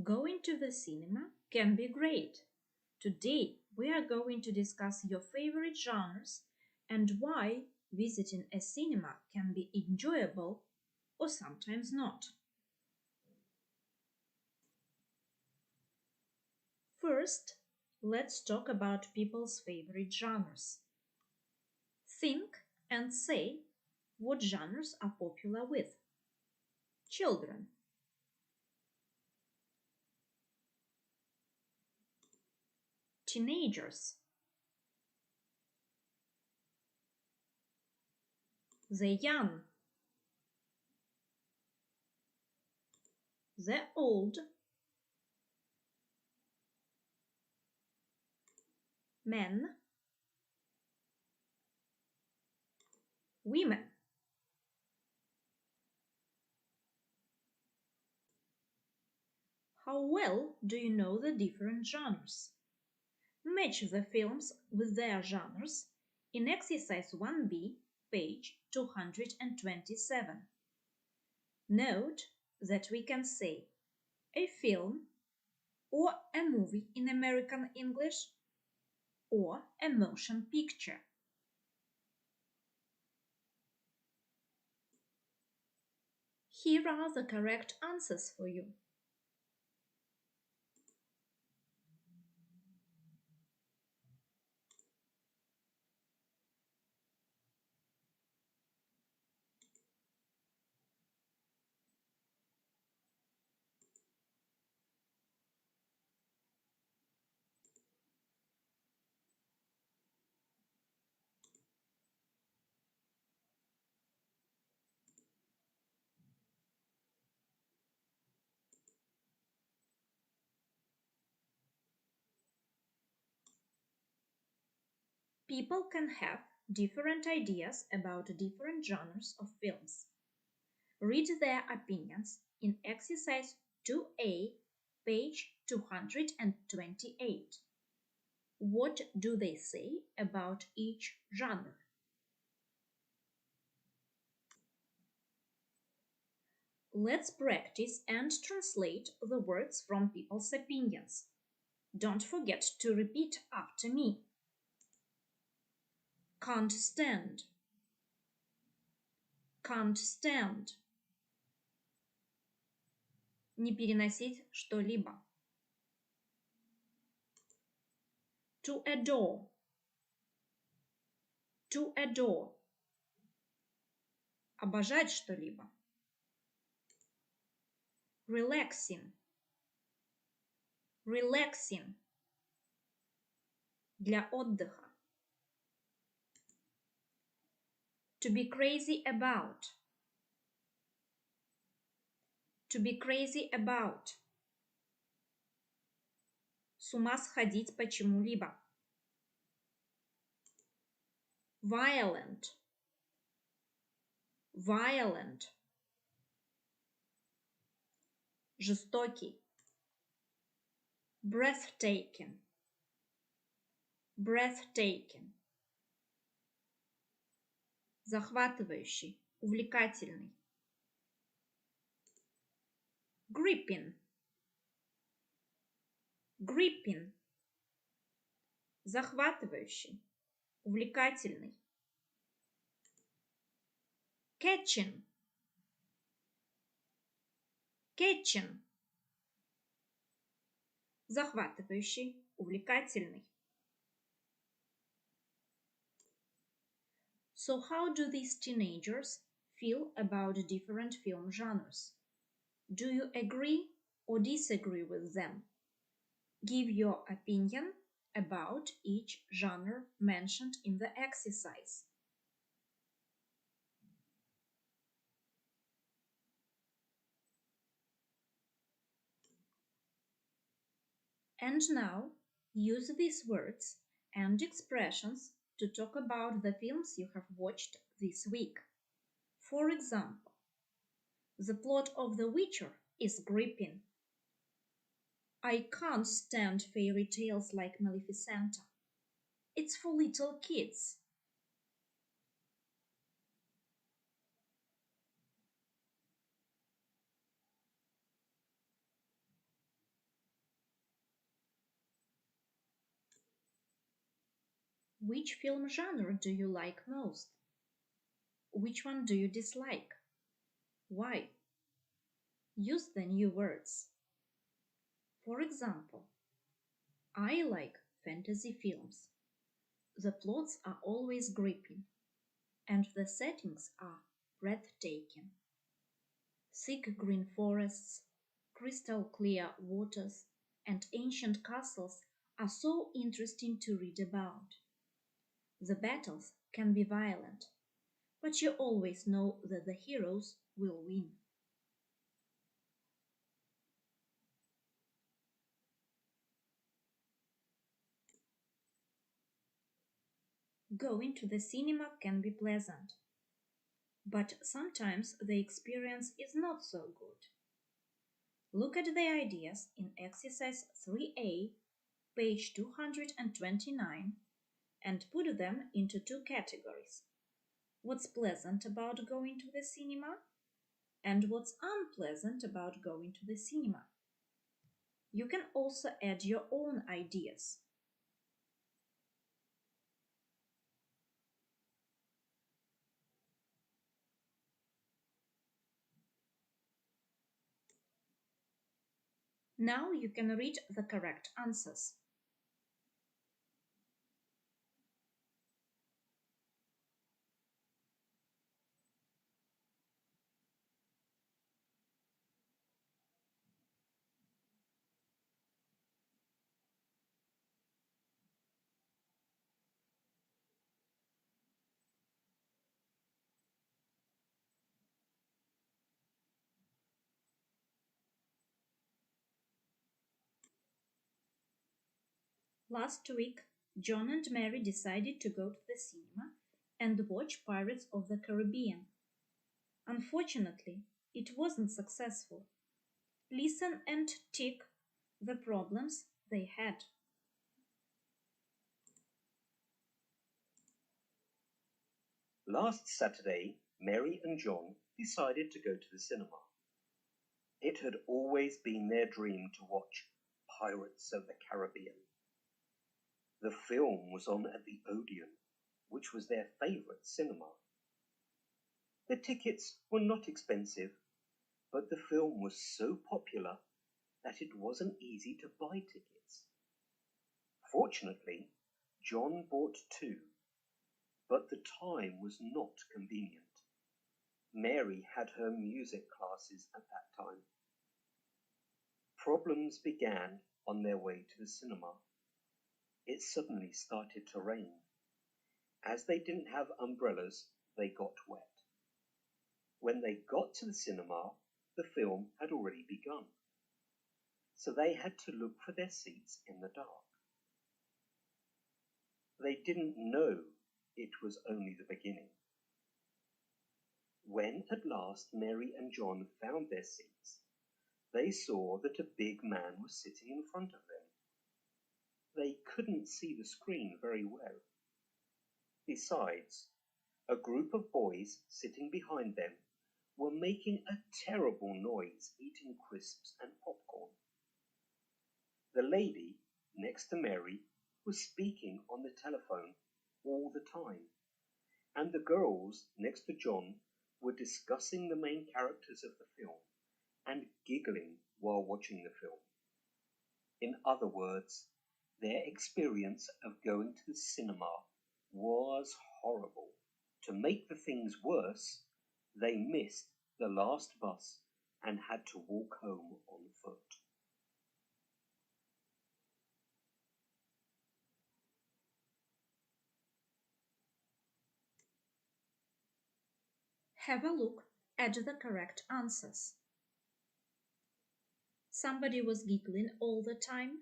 Going to the cinema can be great. Today we are going to discuss your favorite genres and why visiting a cinema can be enjoyable or sometimes not. First, let's talk about people's favorite genres. Think and say what genres are popular with. Children. Teenagers. The young. The old. Men. Women. How well do you know the different genres? Match the films with their genres in exercise 1b, page 227. Note that we can say a film or a movie in American English or a motion picture. Here are the correct answers for you. People can have different ideas about different genres of films. Read their opinions in exercise 2a, page 228. What do they say about each genre? Let's practice and translate the words from people's opinions. Don't forget to repeat after me. Can't stand. Can't stand. Не переносить что-либо. To adore. To adore. Обожать что-либо. Relaxing. Relaxing. Для отдыха. To be crazy about. To be crazy about. С ума сходить по чему-либо. Violent. Violent. Жестокий. Breathtaking. Breathtaking. Захватывающий, увлекательный. Gripping. Gripping. Захватывающий, увлекательный. Catching. Catching. Захватывающий, увлекательный. So how do these teenagers feel about different film genres? Do you agree or disagree with them? Give your opinion about each genre mentioned in the exercise. And now, use these words and expressions to talk about the films you have watched this week. For example, the plot of The Witcher is gripping. I can't stand fairy tales like Maleficent. It's for little kids. Which film genre do you like most? Which one do you dislike? Why? Use the new words. For example, I like fantasy films. The plots are always gripping, and the settings are breathtaking. Thick green forests, crystal clear waters, and ancient castles are so interesting to read about. The battles can be violent, but you always know that the heroes will win. Going to the cinema can be pleasant, but sometimes the experience is not so good. Look at the ideas in exercise 3A, page 229, and put them into two categories. What's pleasant about going to the cinema and what's unpleasant about going to the cinema. You can also add your own ideas. Now you can read the correct answers. Last week, John and Mary decided to go to the cinema and watch Pirates of the Caribbean. Unfortunately, it wasn't successful. Listen and tick the problems they had. Last Saturday, Mary and John decided to go to the cinema. It had always been their dream to watch Pirates of the Caribbean. The film was on at the Odeon, which was their favourite cinema. The tickets were not expensive, but the film was so popular that it wasn't easy to buy tickets. Fortunately, John bought two, but the time was not convenient. Mary had her music classes at that time. Problems began on their way to the cinema. It suddenly started to rain. As they didn't have umbrellas, they got wet. When they got to the cinema, the film had already begun, so they had to look for their seats in the dark. They didn't know it was only the beginning. When at last Mary and John found their seats, they saw that a big man was sitting in front of them. They couldn't see the screen very well. Besides, a group of boys sitting behind them were making a terrible noise eating crisps and popcorn. The lady next to Mary was speaking on the telephone all the time, and the girls next to John were discussing the main characters of the film and giggling while watching the film. In other words, their experience of going to the cinema was horrible. To make the things worse, they missed the last bus and had to walk home on foot. Have a look at the correct answers. Somebody was giggling all the time.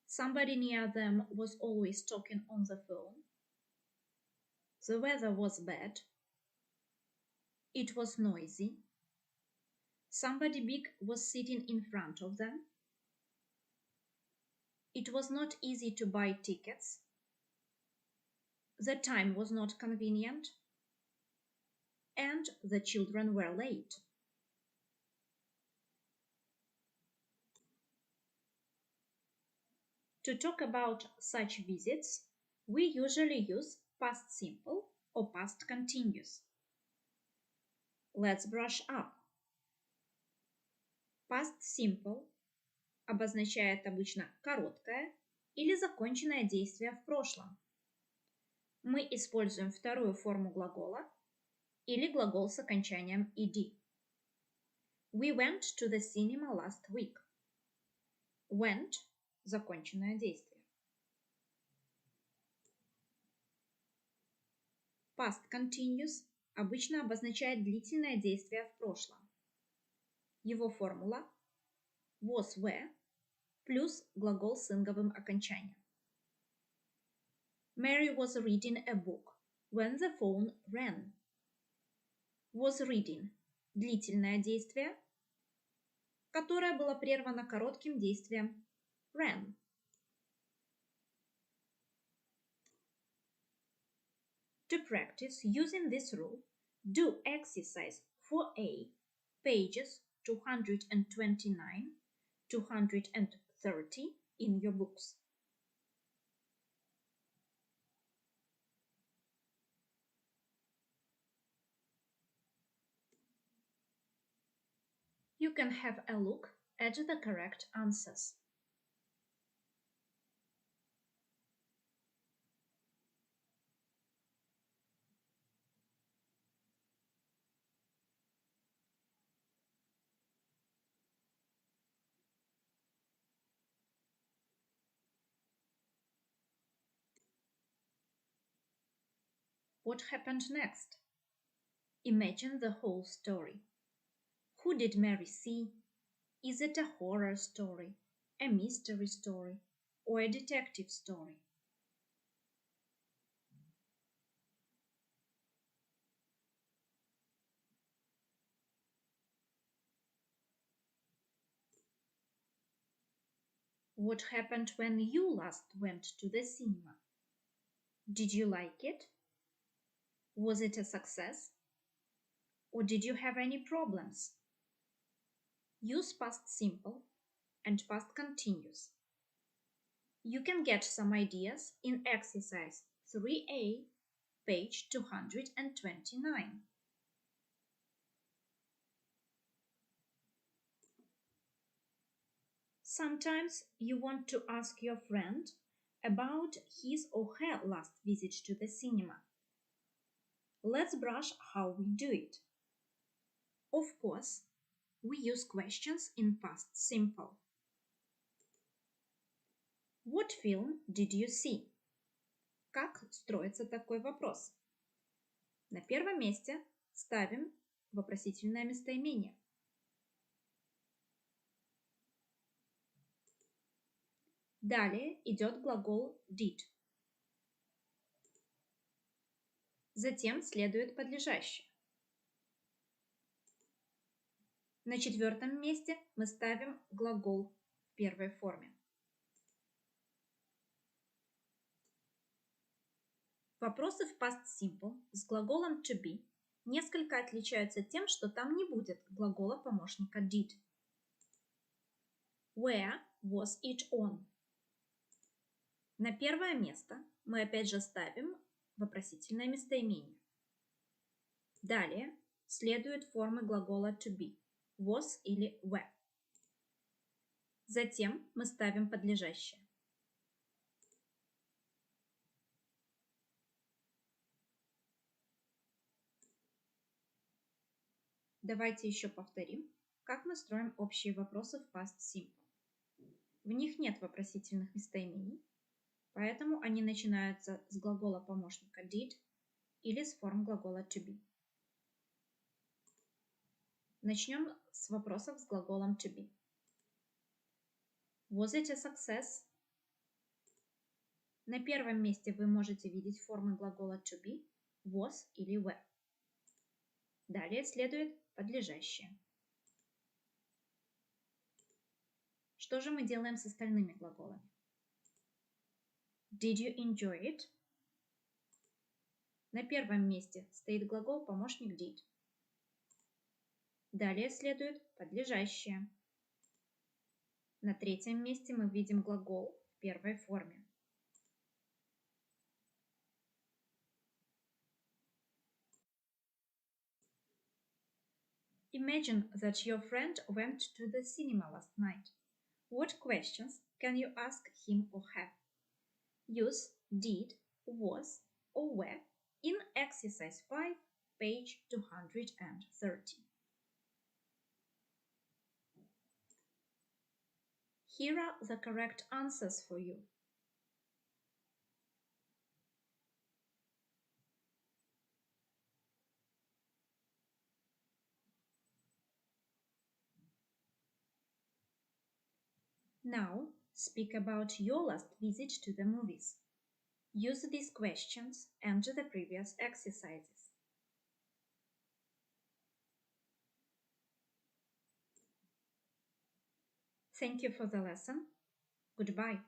Somebody near them was always talking on the phone. The weather was bad. It was noisy. Somebody big was sitting in front of them. It was not easy to buy tickets. The time was not convenient. And the children were late. To talk about such visits, we usually use past simple or past continuous. Let's brush up. Past simple обозначает обычно короткое или законченное действие в прошлом. Мы используем вторую форму глагола или глагол с окончанием ed. We went to the cinema last week. Went – законченное действие. Past continuous обычно обозначает длительное действие в прошлом. Его формула was were плюс глагол с инговым окончанием. Mary was reading a book when the phone rang. Was reading – длительное действие, которое было прервано коротким действием ran. To practice using this rule, do exercise 4a, pages 229, 230 in your books. You can have a look at the correct answers. What happened next? Imagine the whole story. Who did Mary see? Is it a horror story, a mystery story, or a detective story? What happened when you last went to the cinema? Did you like it? Was it a success? Or did you have any problems? Use past simple and past continuous. You can get some ideas in exercise 3a, page 229. Sometimes you want to ask your friend about his or her last visit to the cinema. Let's brush how we do it. Of course, we use questions in past simple. What film did you see? Как строится такой вопрос? На первом месте ставим вопросительное местоимение. Далее идет глагол did. Затем следует подлежащее. На четвертом месте мы ставим глагол в первой форме. Вопросы в past simple с глаголом to be несколько отличаются тем, что там не будет глагола помощника did. Where was it on? На первое место мы опять же ставим вопросительное местоимение. Далее следуют формы глагола to be, was или were. Затем мы ставим подлежащее. Давайте еще повторим, как мы строим общие вопросы в past simple. В них нет вопросительных местоимений, поэтому они начинаются с глагола помощника did или с форм глагола to be. Начнем с вопросов с глаголом to be. Was it a success? На первом месте вы можете видеть формы глагола to be, was или were. Далее следует подлежащее. Что же мы делаем с остальными глаголами? Did you enjoy it? На первом месте стоит глагол помощник did. Далее следует подлежащее. На третьем месте мы видим глагол в первой форме. Imagine that your friend went to the cinema last night. What questions can you ask him or her? Use did, was, or were in exercise 5, page 230. Here are the correct answers for you. Now, speak about your last visit to the movies. Use these questions and the previous exercises. Thank you for the lesson. Goodbye.